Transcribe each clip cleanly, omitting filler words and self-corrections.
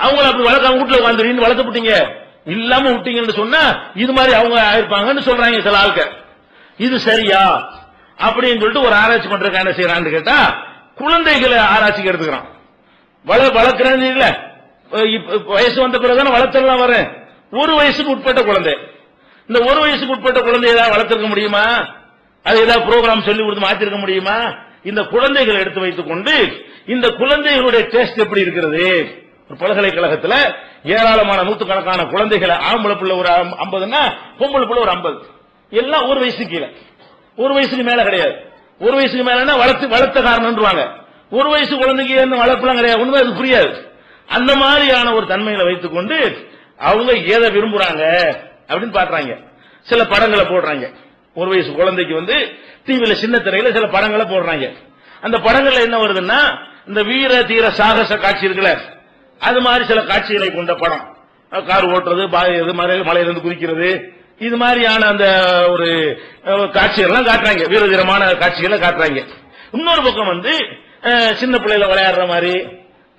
அவங்கள அப்படி வளர்க்க வீட்டுல உட்காந்து வளர்த்து விட்டீங்க, இல்லாம விட்டீங்கன்னு சொன்னா இது மாதிரி அவங்க ஆயிருப்பாங்கன்னு சொல்றாங்க சில ஆட்கள். இது சரியா அப்படின்னு சொல்லிட்டு ஒரு ஆராய்ச்சி பண்றதுக்கு என்ன செய்யறான்னு கேட்டா, குழந்தைகளை ஆராய்ச்சிக்கு எடுத்துக்கிறான். வளர்க்கிறேன்னு இல்ல, வயசு வந்த பிறகு வளர்த்தலாம் வரேன். ஒரு வயசுக்கு உட்பட்ட குழந்தை, இந்த ஒரு வயசுக்கு உட்பட்ட குழந்தை ஏதாவது வளர்த்திருக்க முடியுமா? அது ஏதாவது ப்ரோக்ராம் சொல்லி கொடுத்து மாத்திருக்க முடியுமா? இந்த குழந்தைகளை எடுத்து வைத்துக் கொண்டு இந்த குழந்தைகளுடைய டேஸ்ட் எப்படி இருக்கிறது? ஒரு பல்கலைக்கழகத்தில் ஏராளமான நூற்றுக்கணக்கான குழந்தைகளை, ஆம்பளை பிள்ளை ஒரு 50ன்னா பொம்பளை பிள்ளை ஒரு 50, எல்லாம் ஒரு வயசுக்கு கீழே, ஒரு வயசுக்கு மேல கிடையாது. ஒரு வயசுக்கு மேலன்னா வளர்த்த காரணம்ன்றாங்க. ஒரு வயசு குழந்தைக்கு வளர்ப்புலாம் கிடையாது, ஒண்ணுமே அது புரியாது. அந்த மாதிரியான ஒரு தன்மைகளை வைத்துக் கொண்டு அவங்க எதை விரும்புறாங்க அப்படின்னு பாக்குறாங்க. சில படங்களை போடுறாங்க. ஒரு வயசு குழந்தைக்கு டிவியில சின்ன திரையில சில படங்களை போடுறாங்க. அந்த படங்கள்ல என்ன வருதுன்னா, இந்த வீர தீர சாகச காட்சி இருக்குல்ல, அது மாதிரி சில காட்சிகளை கொண்ட படம். கார் ஓட்டுறது, மலையிலிருந்து குதிக்கிறது, இது மாதிரியான அந்த ஒரு காட்சிகள்லாம் காட்டுறாங்க. வீரதீரமான காட்சிகளை காட்டுறாங்க. இன்னொரு பக்கம் சின்ன பிள்ளைல விளையாடுற மாதிரி,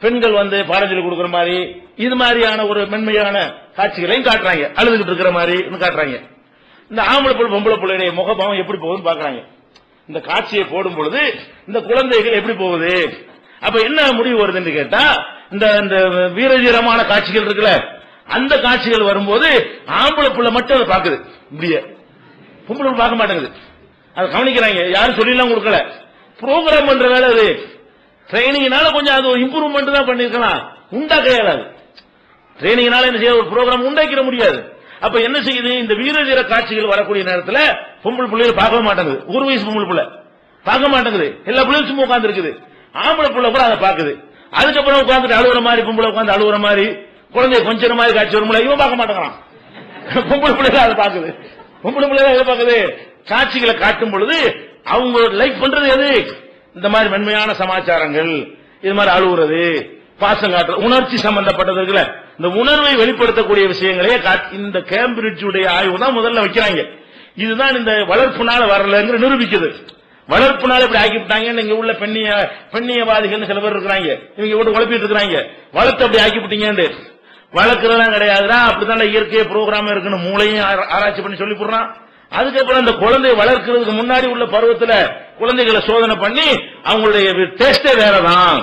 பெண்கள் பாடஞ்சொல்லி கொடுக்கிற மாதிரி, இது மாதிரியான ஒரு மென்மையான காட்சிகளையும் காட்டுறாங்க. அழுதுகிட்டு இருக்கிற மாதிரி காட்டுறாங்க. இந்த ஆம்பளை பிள்ளை பொம்பளை பிள்ளைடைய முகபாவம் எப்படி போகுதுன்னு பாக்குறாங்க. இந்த காட்சியை போடும் பொழுது இந்த குழந்தைகள் எப்படி போகுது? அப்ப என்ன முடிவு வருதுன்னு கேட்டா, இந்த வீரதீரமான காட்சிகள் இருக்குல்ல, அந்த காட்சிகள் வரும்போது ஆம்பளை பிள்ளை மட்டும் அதை பாக்குது, இப்படியே பொம்பளை பார்க்க மாட்டேங்குது. அதை கவனிக்கிறாங்க. யாரும் சொல்லிலாம் கொடுக்கல, ப்ரோக்ராம் பண்ற வேலை அது. ட்ரைனிங்னால கொஞ்சம் அது இம்ப்ரூவ்மெண்ட் தான் பண்ணிருக்கலாம், உண்டாக்க இயலாது. ட்ரைனிங்னால என்ன செய்ய, ஒரு ப்ரோக்ராம் உண்டாக்கிட முடியாது. அப்ப என்ன செய்யுது, இந்த வீரதீர காட்சிகள் வரக்கூடிய நேரத்தில் பொம்பளை பிள்ளைகள் பார்க்க மாட்டேங்குது. ஒரு வயசு பொம்பளை பிள்ளை பார்க்க மாட்டேங்குது, எல்லா பிள்ளைகளும் சும்மா உட்கார்ந்து இருக்குது. ஆம்பளை பிள்ளை கூட அதை பாக்குது. அதுக்கப்புறம் உட்காந்துட்டு அழுகுற மாதிரி, பொம்பளை உட்காந்து அழுகுற மாதிரி, குழந்தை கொஞ்சம் மாதிரி காட்சி வரும்போது இவன் பார்க்க மாட்டேங்கிறான். பொம்பளை பிள்ளைகள் அதை பாக்குது. பொம்பளை பிள்ளைகள் எதை பாக்குது? காட்சிகளை காட்டும் பொழுது அவங்க லைக் பண்றது எது? இந்த மாதிரி மென்மையான சமாச்சாரங்கள், இது மாதிரி அழுகுறது, பாசம் காட்டுறது, உணர்ச்சி சம்பந்தப்பட்டது இருக்குல்ல, இந்த உணர்வை வெளிப்படுத்தக்கூடிய விஷயங்களே இந்த கேம்பிரிட்ஜுடைய ஆய்வு தான் முதல்ல வைக்கிறாங்க. இதுதான் இந்த வளர்ப்புனால வரலங்கிற நிரூபிக்குது. வளர்ப்புனால இப்படி ஆக்கிவிட்டாங்க. இங்க உள்ள பெண்ணியவாதிகள் சில பேர் இருக்கிறாங்க, இவங்க கூட குழப்பிட்டு இருக்கிறாங்க. வளர்த்து அப்படி ஆக்கிவிட்டீங்க, வளர்க்கறதெல்லாம் கிடையாதுடா, அப்படித்தான் இயற்கையை ப்ரோக்ராம் இருக்குன்னு மூளையும் ஆராய்ச்சி பண்ணி சொல்லி போடுறான். அதுக்கப்புறம் அந்த குழந்தையை வளர்க்கிறதுக்கு முன்னாடி உள்ள பருவத்தில் குழந்தைகளை சோதனை பண்ணி அவங்களுடைய டேஸ்டே வேறதான்,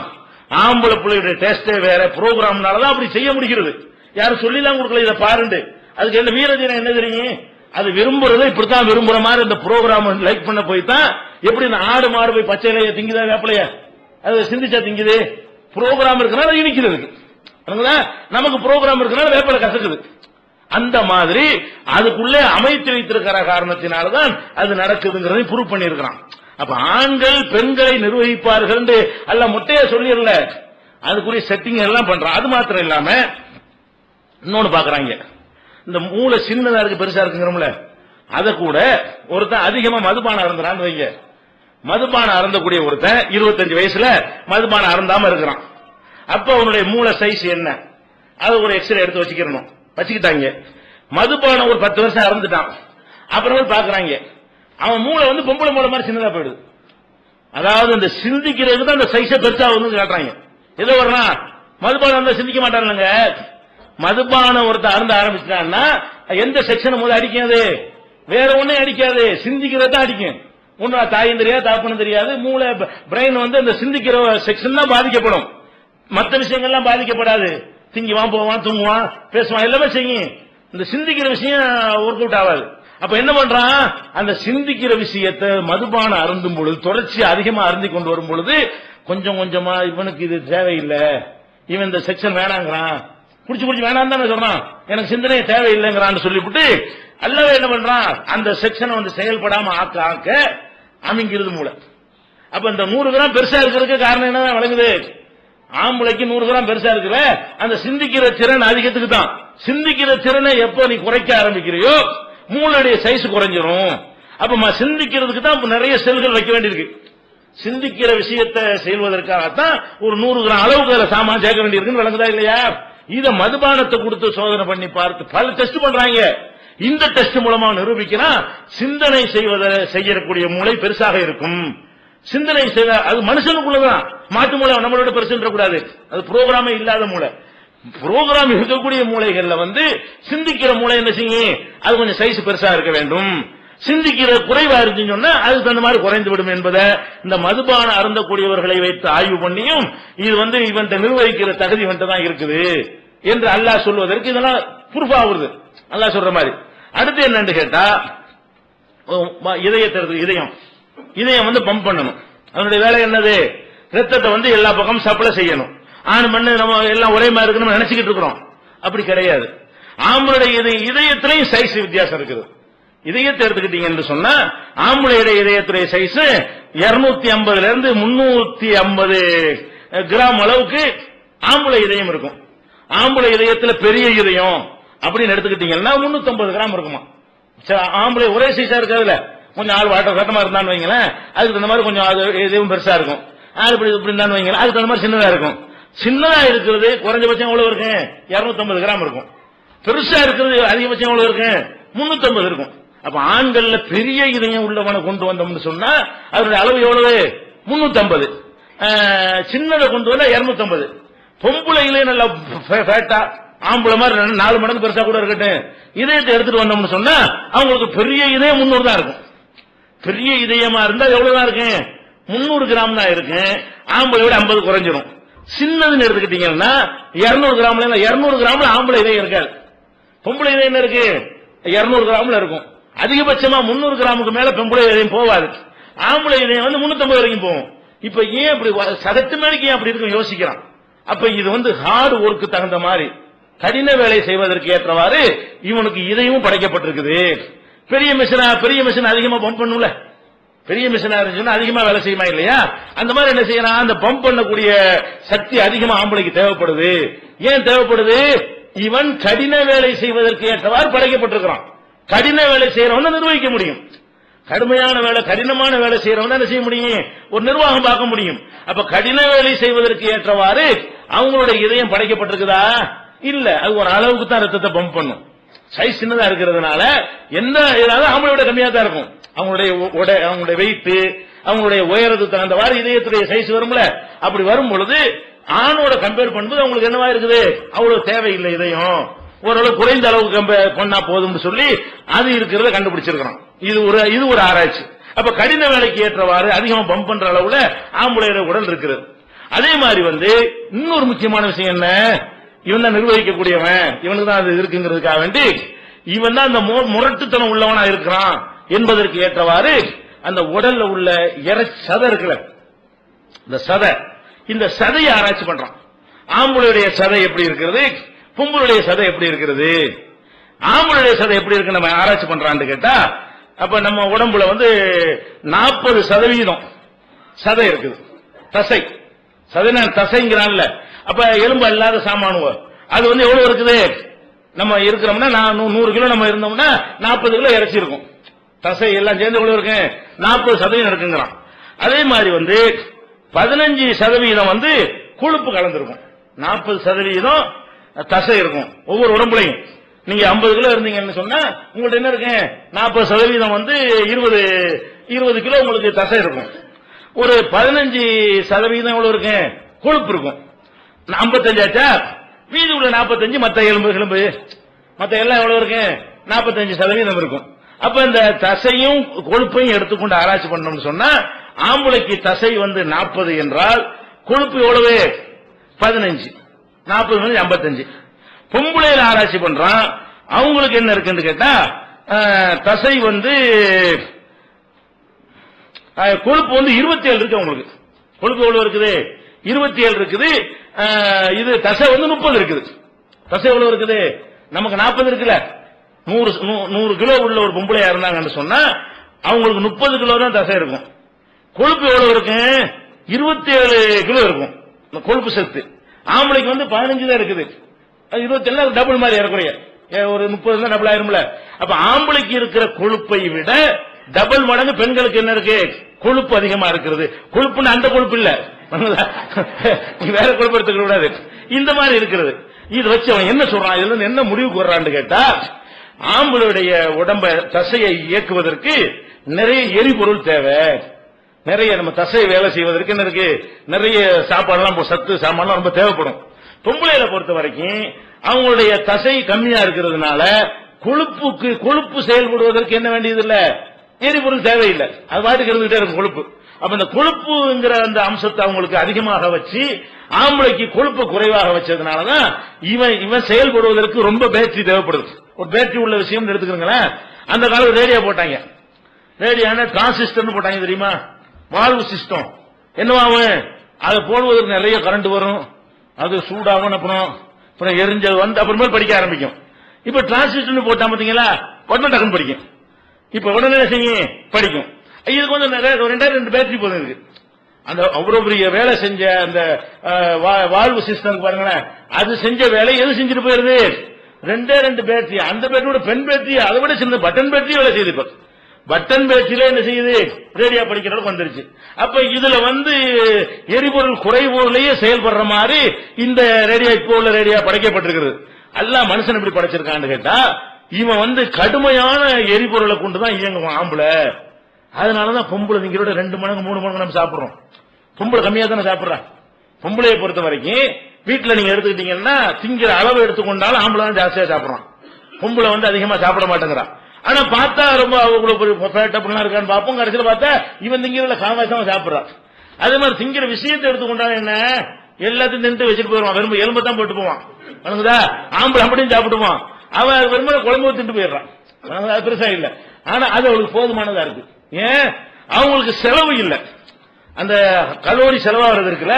ஆம்பளை பிள்ளையுடைய டேஸ்டே வேற, ப்ரோக்ராம்னாலதான் அப்படி செய்ய முடிகிறது. யாரும் சொல்லிலாம் கொடுக்கல இதை பாருண்டு. அதுக்கு என்ன வீரதீரம் என்ன தெரியும்? அது விரும்புறதை இப்படித்தான் விரும்புற மாதிரி இந்த ப்ரோக்ராம் லைக் பண்ண போய் தான், எப்படி இந்த ஆடு மாடு போய் பச்சை இலைய திங்குதா வேப்பலைய, அது சிந்திச்சா திங்குது. ப்ரோக்ராம் இருக்கனால இனிக்கிறது, நமக்கு ப்ரோக்ராம் இருக்கனால வேப்பலை கசக்குது. அந்த மாதிரி அதுக்குள்ளே அமைத்து வைத்திருக்கிற காரணத்தினால்தான் அது நடக்குதுங்கிறதை ப்ரூவ் பண்ணியிருக்கிறான். அப்ப ஆண்கள் பெண்களை நிர்வகிப்பார்கள் அல்ல மொட்டையா சொல்லிடல, அதுக்குரிய செட்டிங் எல்லாம் பண்றான். அது மாத்திரம் இல்லாம இன்னொன்னு பாக்குறாங்க, இந்த மூளை சின்னதா இருக்கு பெருசா இருக்குங்கிறோம்ல, அதை கூட ஒருத்தன் அதிகமா மதுபானம் அருந்துறான்னு வைங்க. மதுபானம் அருந்தக்கூடிய ஒருத்தன் 25 வயசுல மதுபானம் அருந்தாம இருக்கிறான். அப்ப அவனுடைய மூளை சைஸ் என்ன, அது ஒரு எக்ஸ்ரே எடுத்து வச்சுக்கிட்டாங்க. மதுபானம் ஒரு 10 வருஷம் அறந்துட்டான். அப்புறம் பாக்குறாங்க அவன் மூளை பொம்பளை மூளை மாதிரி சின்னதா போயிடுது. அதாவது இந்த சிந்திக்கிறதுக்கு தான் அந்த சைஸை பெருசா காட்டுறாங்க. ஏதோ வரனா மதுபானம் சிந்திக்க மாட்டானுங்க. மதுபானம் ஒருத்தர் அருந்த ஆரம்பிச்சிட்டான்னா எந்த செக்ஷன் போது அடிக்காது, வேற ஒன்னும் அடிக்காது, சிந்திக்கிறது தான் அடிக்கும். ஒன்னு தாயும் தெரியாது, தாப்பனும் தெரியாது. மூளை பிரெயின் அந்த சிந்திக்கிற செக்ஷன் தான் பாதிக்கப்படும், மற்ற விஷயங்கள்லாம் பாதிக்கப்படாது. திங்குவான், போவான், தூங்குவான், பேசுவான், எல்லாமே செய்யும். இந்த சிந்திக்கிற விஷயம் ஒர்க் அவுட் ஆகாது. அப்ப என்ன பண்றான், அந்த சிந்திக்கிற விஷயத்தை மதுபானம் அருந்தும் பொழுது, தொடர்ச்சி அதிகமா அருந்தி கொண்டு வரும் பொழுது கொஞ்சம் கொஞ்சமா இவனுக்கு இது தேவையில்லை, இவன் இந்த செக்ஷன் வேணாங்கிறான், குடிச்சு வேணாம் தானே சொல்றான், எனக்கு சிந்தனையே தேவையில்லைங்கிறான்னு சொல்லிவிட்டு அல்லவே என்ன பண்றான், அந்த செக்ஷனை செயல்படாம ஆக்க அமைங்கிறது மூளை. அப்ப இந்த 100 கிராம் பெருசா இருக்கிறதுக்கு காரணம் என்ன வழங்குது, ஆம்பளைக்கு 100 கிராம் பெருசா இருக்கிற அந்த சிந்திக்கிற திறன் அதிகத்துக்கு தான். சிந்திக்கிற திறனை எப்ப நீ குறைக்க ஆரம்பிக்கிறியோ மூளையுடைய சைஸ் குறைஞ்சிரும். அப்ப சிந்திக்கிறதுக்கு தான் நிறைய செல்கள் வைக்க வேண்டியிருக்கு. சிந்திக்கிற விஷயத்தை செய்வதற்காகத்தான் ஒரு 100 கிராம் அளவுக்கு அதில் சாமான் சேர்க்க வேண்டியிருக்குன்னு விளங்குதா இல்லையா? இத மதுபானத்தை கொடுத்து சோதனை பண்ணி பார்த்து பல டெஸ்ட் பண்றாங்க. இந்த டெஸ்ட் மூலமா நிரூபிக்கிறா சிந்தனை செய்யக்கூடிய மூளை பெருசாக இருக்கும். சிந்தனை செய்ய அது மனுஷனுக்குள்ளதான், மாட்டு மூளை நம்மளோட பெருசுன்ற கூடாது, அது புரோகிராமே இல்லாத மூளை. புரோகிராம் இருக்கக்கூடிய மூளைகள்ல வந்து சிந்திக்கிற மூளை என்ன செய்யும், அது கொஞ்சம் சைஸ் பெருசா இருக்க வேண்டும். சிந்திக்கிற குறைவா இருக்குன்னு சொன்னா அதுக்கு தகுந்த மாதிரி குறைந்து விடும் என்பதை இந்த மதுபான அருந்தக்கூடியவர்களை வைத்து ஆய்வு பண்ணியும் இது வந்து இவன் நிர்வகிக்கிற தகுதி இவன் தான் இருக்குது என்று அல்லாஹ் சொல்வதற்கு இதெல்லாம் ப்ரூஃப் ஆகுது. அல்லாஹ் சொல்ற மாதிரி. அடுத்து என்னன்னு கேட்டா, இதயம் வந்து பம்ப் பண்ணணும். அதனுடைய வேலை என்னது, ரத்தத்தை வந்து எல்லா பக்கமும் சப்ளை செய்யணும். ஆண் மண்ணு நம்ம எல்லாம் ஒரே மாதிரி இருக்குன்னு நினைச்சுக்கிட்டு இருக்கிறோம், அப்படி கிடையாது. ஆம்பளுடைய இதயத்திலையும் சைஸ் வித்தியாசம் இருக்குது. இதயத்தை எடுத்துக்கிட்டீங்கன்னு சொன்னா ஆம்பளையுடைய இதயத்துடைய சைஸ் 250 இருந்து 350 கிராம் அளவுக்கு ஆம்பளை இதயம் இருக்கும். ஆம்பளை இதயத்துல பெரிய இதயம் அப்படின்னு எடுத்துக்கிட்டீங்கன்னா 350 கிராம் இருக்குமா. ஆம்பளை ஒரே சைஸா இருக்காதுல, கொஞ்சம் ஆள் வாட்ட கட்டமா இருந்தான்னு வைங்களேன், அதுக்கு தகுந்த மாதிரி கொஞ்சம் எதுவும் பெருசா இருக்கும். ஆள் இப்படி இப்படி இருந்தான்னு வைங்களேன், அதுக்கு தகுந்த மாதிரி சின்னதா இருக்கும். சின்னதா இருக்கிறது குறைஞ்சபட்சம் எவ்வளவு இருக்கு, 250 கிராம் இருக்கும். பெருசா இருக்கிறது அதிகபட்சம் எவ்வளவு இருக்கு, 350 இருக்கும். அப்ப ஆண்கள்ல பெரிய இதயம் உள்ளவனை கொண்டு வந்தோம்னு சொன்னா அதனுடைய அளவு எவ்வளவு, 350. சின்னதை கொண்டு வந்தா 250. பொம்பளைகளே நல்லா ஃபேட்டா ஆம்பளை மாதிரி 4 மடங்கு பெருசா கூட இருக்கட்டும், இதயத்தை எடுத்துட்டு வந்தோம்னு சொன்னா அவங்களுக்கு பெரிய இதயம் 300 தான் இருக்கும். பெரிய இதயமா இருந்தா எவ்வளவுதான் இருக்கு, 300 கிராம் தான் இருக்கு. ஆம்பளை விட 50 குறைஞ்சிரும். சின்னதுன்னு எடுத்துக்கிட்டீங்கன்னா 200 கிராம்ல 200 கிராம்ல ஆம்பளை இதயம் இருக்காது. பொம்பளை இதயம் என்ன இருக்கு, 200 கிராம்ல இருக்கும். அதிகபட்சமா 300 கிராமுக்கு மேல பொம்பளை இதயம் போவாது. ஆம்பளை இதயம் வந்து 350 வரைக்கும் போகும். இப்ப ஏன் அப்படி சகட்டு மேலைக்கு ஏன் அப்படி இருக்கும் யோசிக்கிறான். அப்ப இது வந்து ஹார்ட் ஒர்க்கு தகுந்த மாதிரி கடின வேலை செய்வதற்கு ஏற்றவாறு இவனுக்கு இதயமும் படைக்கப்பட்டிருக்குது. பெரிய மிஷின் அதிகமா பம்ப் பண்ணும்ல, பெரிய மிஷினா இருந்துச்சுன்னா அதிகமா வேலை செய்யுமா இல்லையா, அந்த மாதிரி என்ன செய்யறான், அந்த பம்ப் பண்ணக்கூடிய சக்தி அதிகமா ஆம்பளைக்கு தேவைப்படுது. ஏன் தேவைப்படுது, இவன் கடின வேலை செய்வதற்கு ஏற்றவாறு படைக்கப்பட்டிருக்கிறான். கடின வேலை செய்யறவன் நிர்வகிக்க முடியும். கடுமையான வேலை கடினமான வேலை செய்யறவன் என்ன செய்ய முடியும், ஒரு நிர்வாகம் பார்க்க முடியும். அப்ப கடின வேலை செய்வதற்கு ஏற்றவாறு அவங்களுடைய இதயம் படைக்கப்பட்டிருக்குதா, இல்ல. அது ஒரு அளவுக்கு தான் ரத்தத்தை பம்ப் பண்ணும். சைஸ் சின்னதா இருக்கிறதுனால என்ன ஆம்பளை கம்மியா தான் இருக்கும். அவங்களுடைய வெயிட், அவங்களுடைய உயரத்துக்கு தகுந்தவாறு இதயத்துடைய சைஸ் வரும்ல. அப்படி வரும் பொழுது ஆணோட கம்பேர் பண்ணும்போது அவங்களுக்கு என்னவா இருக்குது, அவ்வளவு தேவையில்லை இதயம், ஓரளவு குறைந்த அளவுக்கு கம்பேர் பண்ணா போதும்னு சொல்லி அது இருக்கிறத கண்டுபிடிச்சிருக்கிறோம். இது ஒரு ஆராய்ச்சி. அப்ப கடின வேலைக்கு ஏற்றவாறு அதிகமா பம்ப் பண்ற அளவுல ஆம்பளையோட உடல் இருக்கிறது. அதே மாதிரி வந்து இன்னொரு முக்கியமான விஷயம் என்ன, இவன் தான் நிர்வகிக்கக்கூடியவன், இவனுக்கு தான் அது இருக்குங்கிறதுக்காக வேண்டி இவன் தான் அந்த முரட்டுத்தனம் உள்ளவனா இருக்கிறான் என்பதற்கு ஏற்றவாறு அந்த உடல்ல உள்ள சதை இருக்குல்ல, இந்த சதையை ஆராய்ச்சி பண்றான். ஆம்பளுடைய சதை எப்படி இருக்கிறது, பொம்பளுடைய சதை எப்படி இருக்கிறது, ஆம்பளுடைய சதை எப்படி இருக்கு நம்ம ஆராய்ச்சி பண்றான்னு கேட்டா, அப்ப நம்ம உடம்புல வந்து 40% சதை இருக்குது. தசைங்கிறான்ல, அப்ப எலும்பு அல்லாத சாமானுவ அது வந்து எவ்வளவு இருக்குது, நம்ம இருக்கிறோம்னா 100 கிலோ நம்ம இருந்தோம்னா 40 கிலோ இறைச்சி இருக்கும். தசை எல்லாம் சேர்ந்து எவ்வளவு இருக்கு, 40% இருக்குங்கிறான். அதே மாதிரி வந்து 15% வந்து கொழுப்பு கலந்துருக்கும், 40% தசை இருக்கும் ஒவ்வொரு உடம்புலையும். நீங்க 50 கிலோ இருந்தீங்கன்னு சொன்னா உங்கள்ட்ட என்ன இருக்கு, 40% வந்து 20 கிலோ உங்களுக்கு தசை இருக்கும். ஒரு 15% எவ்வளவு இருக்கு, கொழுப்பு இருக்கும். 55 ஆச்சா, மீதி உள்ள 45 மத்த எலும்பு மத்த எல்லாம் எவ்வளவு இருக்கு, 45% இருக்கும். அப்ப இந்த தசையும் கொழுப்பையும் எடுத்துக்கொண்டு ஆராய்ச்சி பண்ணோம்னு சொன்னா ஆம்பளைக்கு தசை வந்து 40 என்றால் கொழுப்பு எவ்வளவு 15, 40 55. பொம்பளையில ஆராய்ச்சி பண்றான், அவங்களுக்கு என்ன இருக்குன்னு கேட்டா தசை வந்து கொழுப்பு வந்து 27 இருக்கு. அவங்களுக்கு கொழுப்பு எவ்வளவு இருக்குது, 27 இருக்குது. இது தசை வந்து 30 இருக்குது. தசை எவ்வளவு இருக்குது, நமக்கு 40 இருக்குல்ல. 100 கிலோ உள்ள ஒரு பொம்பளையா இருந்தாங்கன்னு சொன்னா அவங்களுக்கு 30 கிலோ தான் தசை இருக்கும். கொழுப்பு எவ்வளவு இருக்கு, 27 கிலோ இருக்கும் கொழுப்பு சத்து. ஆம்பளைக்கு வந்து 15 தான் இருக்குது. 27 டபுள் மாதிரி ஏறக்குறைய ஒரு 30 தான் டபுள் ஆயிரும்ல. அப்ப ஆம்பளைக்கு இருக்கிற கொழுப்பை விட டபுள் மடங்கு பெண்களுக்கு என்ன இருக்கு, கொழுப்பு அதிகமா இருக்கிறது. கொழுப்புன்னு அந்த கொழுப்பு இல்ல, வேற கொழுப்பு எடுத்துக்க கூடாது, இந்த மாதிரி இருக்கிறது. இது வச்சு அவன் என்ன சொல்றான், இதுல இருந்து என்ன முடிவுக்கு வர்றான்னு கேட்டா, ஆம்பளுடைய உடம்ப தசையை இயக்குவதற்கு நிறைய எரிபொருள் தேவை. நிறைய நம்ம தசை வேலை செய்வதற்கு என்ன இருக்கு, நிறைய சாப்பாடுலாம் சத்து சாமான்லாம் ரொம்ப தேவைப்படும். பொம்பளையில பொறுத்த வரைக்கும் அவங்களுடைய தசை கம்மியா இருக்கிறதுனால கொழுப்பு செயல்படுவதற்கு என்ன வேண்டியது இல்ல, எரிபொருள் தேவையில்லை, அது பாட்டுக்கு இருந்துகிட்டே இருக்கும் கொழுப்பு. அப்ப இந்த கொழுப்புங்கிற அந்த அம்சத்தை அவங்களுக்கு அதிகமாக வச்சு ஆம்பளைக்கு கொழுப்பு குறைவாக வச்சதுனாலதான் இவன் செயல்படுவதற்கு ரொம்ப பேட்டரி தேவைப்படுது. ஒரு பேட்டரி உள்ள விஷயம் எடுத்துக்கிறீங்களேன். அந்த காலத்துல ரேடியோ போட்டாங்க, ரேடியோன டிரான்சிஸ்டர் போட்டாங்க தெரியுமா, வால்வு சிஸ்டம். என்னவாகும், அதை போடுவதற்கு நிறைய கரண்ட் வரும், அது சூடாகும், அப்புறம் எரிஞ்சது வந்து அப்புறமே படிக்க ஆரம்பிக்கும். இப்ப டிரான்சிஸ்டர் போட்டா பாத்தீங்களா, உடனே டக்குன்னு படிக்கும். இப்ப உடனே செய்யும் படிக்கும். இதுக்கு வந்து 2 பேட்டரி போதும் இருக்கு. அந்த அவ்வளவு பெரிய வேலை செஞ்ச அந்த வால்வு சிஸ்டம் பாருங்களேன், அது செஞ்ச வேலை எது செஞ்சுட்டு போயிருது, 2 பேட்டரி. அந்த பேட்டரியோட பெண் பேட்டரி அதை விட சின்ன பட்டன் பேட்டரி வேலை செய்யுது. இப்ப பட்டன் பேட்டரியில என்ன செய்யுது, ரேடியோ படிக்கிற அளவுக்கு வந்துருச்சு. அப்ப இதுல வந்து எரிபொருள் குறைவோர்லயே செயல்படுற மாதிரி இந்த ரேடியோ இப்போ உள்ள ரேடியோ படைக்கப்பட்டிருக்கிறது. அல்ல மனுஷன் எப்படி படைச்சிருக்கான்னு கேட்டா, இவன் வந்து கடுமையான எரிபொருளை கொண்டுதான் இயங்குவான் ஆம்பளை. அதனாலதான் பொம்பளை நீங்களோட 2 மடங்கு 3 மடங்கு நம்ம சாப்பிடுறோம். பொம்பளை கம்மியா தானே சாப்பிடுறான். பொம்பளையை பொறுத்த வரைக்கும் வீட்டுல நீங்க எடுத்துக்கிட்டீங்கன்னா திங்கிற அளவு எடுத்துக்கொண்டாலும் ஆம்பளை தான் ஜாஸ்தியா சாப்பிடுறான், பொம்பளை வந்து அதிகமா சாப்பிட மாட்டேங்கிறான். ஆனா பார்த்தா ரொம்ப அப்படிலாம் இருக்கான்னு பார்ப்போம். கடைசியில் பார்த்தா இவன் திங்கிறதுல காமாசமா சாப்பிடுறான். அதே மாதிரி திங்கிற விஷயத்தை எடுத்துக்கொண்டாலும் என்ன, எல்லாத்தையும் தின்ட்டு வச்சுட்டு போயிடுவான், வெறும் எலும்பு தான் போட்டு போவான். ஆம்பளை அப்படியும் சாப்பிடுவான், அவன் வெறுமனை குழம்பு தின்ட்டு போயிடுறான், அது பெருசா இல்ல. ஆனா அது அவளுக்கு போதுமானதா இருக்கு. ஏன், அவங்களுக்கு செலவு இல்ல, அந்த கலோரி செலவாகிறது இருக்குல்ல,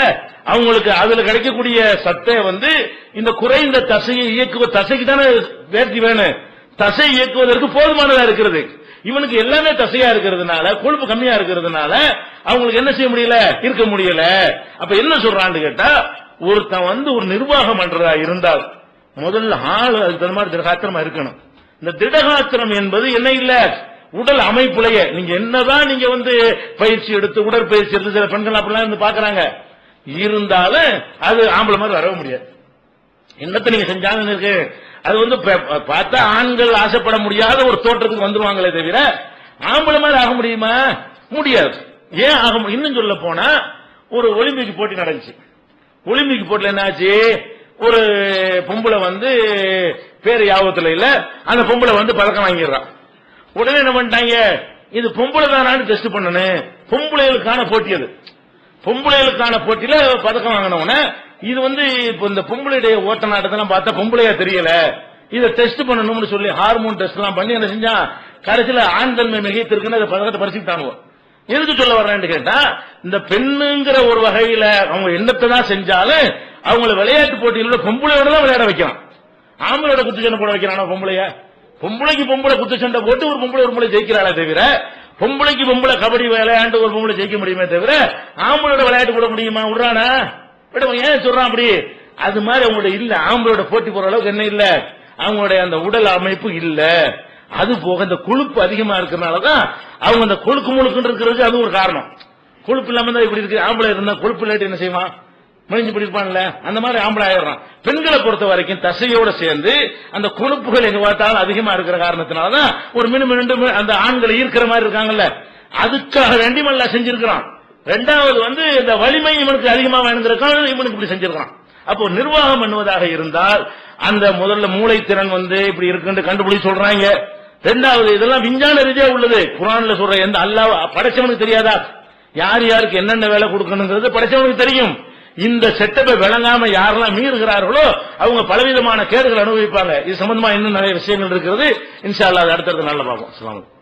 அவங்களுக்கு அதுல கிடைக்கக்கூடிய சத்தை வந்து இந்த குறைந்த தசையை தசைக்கு தானே பேட்டரி வேணும், தசை இயக்குவதற்கு போதுமானதா இருக்கிறது. இவனுக்கு எல்லாமே தசையா இருக்கிறதுனால, கொழுப்பு கம்மியா இருக்கிறதுனால அவங்களுக்கு என்ன செய்ய முடியல, இருக்க முடியல. அப்ப என்ன சொல்றான்னு கேட்டா, ஒருத்தன் வந்து ஒரு நிர்வாகம் பண்றதா இருந்தால் முதல்ல ஆள் அதுக்கு தகுந்த மாதிரி திடகாத்திரமா இருக்கணும். இந்த திடகாத்திரம் என்பது என்ன இல்ல, உடல் அமைப்புலையே நீங்க என்னதான் நீங்க வந்து பயிற்சி எடுத்து உடற்பயிற்சி எடுத்து சில பெண்கள் அப்படிலாம் இருந்து பாக்குறாங்க, இருந்தாலும் அது ஆம்பளை மாதிரி வரவே முடியாது. என்னத்தை நீங்க செஞ்சாங்கன்னு இருக்கு, அது வந்து பார்த்தா ஆண்கள் ஆசைப்பட முடியாத ஒரு தோற்றத்துக்கு வந்துருவாங்களே தவிர ஆம்பளை மாதிரி ஆக முடியுமா, முடியாது. ஏன் ஆக முடியும், இன்னும் சொல்ல போனா ஒரு ஒலிம்பிக் போட்டி நடந்துச்சு. ஒலிம்பிக் போட்டில என்ன ஆச்சு, ஒரு பொம்பளை வந்து பேரு யாபத்துல இல்ல, அந்த பொம்பளை வந்து பதக்கம் வாங்கிடுறான். உடனே என்ன பண்ணிட்டாங்க, இது பொம்பளை தானான்னு டெஸ்ட் பண்ணணும், பொம்பளைகளுக்கான போட்டி. அது பொம்பளைகளுக்கான போட்டியில பதக்கம் வாங்கினவன, இது வந்து இப்ப இந்த பொம்பளைடைய ஓட்ட நாட்டத்தெல்லாம் பார்த்தா பொம்பளையா தெரியல, இதை டெஸ்ட் பண்ணணும்னு சொல்லி ஹார்மோன் டெஸ்ட் எல்லாம் பண்ணி என்ன செஞ்சா, கடைசியில ஆண் தன்மை மிகைத்திருக்குன்னு அந்த பதக்கத்தை பறிச்சுட்டாங்க. எதுக்கு சொல்ல வர்றேன்னு கேட்டா, இந்த பெண்ணுங்கிற ஒரு வகையில அவங்க என்னத்தை தான் செஞ்சாலும் அவங்களை விளையாட்டு போட்டியில பொம்பளையோட தான் விளையாட வைக்கலாம். ஆம்பளோட குத்துச்சண்டை போட வைக்கிறானா பொம்பளைய, பொம்பளைக்கு பொம்பளை குத்துச்சண்டை போட்டு ஒரு பொம்பளை ஜெயிக்கிறாளே தவிர, பொம்பளைக்கு பொம்பளை கபடி விளையாண்டு ஒரு பொம்பளை ஜெயிக்க முடியுமே தவிர ஆம்பளோட விளையாட்டு போட முடியுமா, விடுறானா விடுவோம். ஏன் சொல்றான் அப்படி, அது மாதிரி அவங்களோட இல்ல, ஆம்பளோட போட்டி போற அளவுக்கு என்ன இல்ல, அவங்களுடைய அந்த உடல் அமைப்பு இல்ல. அது போக இந்த கொழுப்பு அதிகமா இருக்கிறதுனாலதான் அவங்க அந்த கொழுக்கு முழுக்குன்னு இருக்கிறதுக்கு அது ஒரு காரணம். கொழுப்பு இல்லாம தான் இப்படி இருக்கு. ஆம்பளை இருந்தா கொழுப்பு இல்லாட்டி என்ன செய்வான், மழிஞ்சு பிடிப்பான்ல, அந்த மாதிரி ஆம்பளை ஆயிடுறான். பெண்களை பொறுத்த வரைக்கும் தசையோட சேர்ந்து அந்த கொழுப்புகள் எங்க பார்த்தாலும் அதிகமா இருக்கிற காரணத்தினாலதான் ஒரு மினுமினு அந்த ஆண்களை ஈர்க்கிற மாதிரி இருக்காங்கல்ல, அதுக்காக வேண்டி நல்லா செஞ்சிருக்கிறான். ரெண்டாவது வந்து இந்த வலிமை இவனுக்கு அதிகமா வேணுங்கிறக்காக இவனுக்கு இப்படி செஞ்சிருக்கான். அப்போ நிர்வாகம் பண்ணுவதாக இருந்தால் அந்த முதல்ல மூளை திறன் வந்து இப்படி இருக்குன்னு கண்டுபிடிச்சு சொல்றாங்க. ரெண்டாவது இதெல்லாம் விஞ்ஞான ரீதியா உள்ளது. குர்ஆன்ல சொல்ற எந்த அல்லாஹ் படைச்சவனுக்கு தெரியாதா, யார் யாருக்கு என்னென்ன வேலை கொடுக்கணுங்கிறது படைச்சவனுக்கு தெரியும். இந்த செட்டப்பை விளங்காம யாரெல்லாம் மீறுகிறார்களோ அவங்க பலவிதமான கேடுகள் அனுபவிப்பாங்க. இது சம்பந்தமா இன்னும் நிறைய விஷயங்கள் இருக்கிறது. இன்ஷா அல்லாஹ் அடுத்தடுத்து நல்ல பார்ப்போம். அஸ்ஸலாமு அலைக்கும்.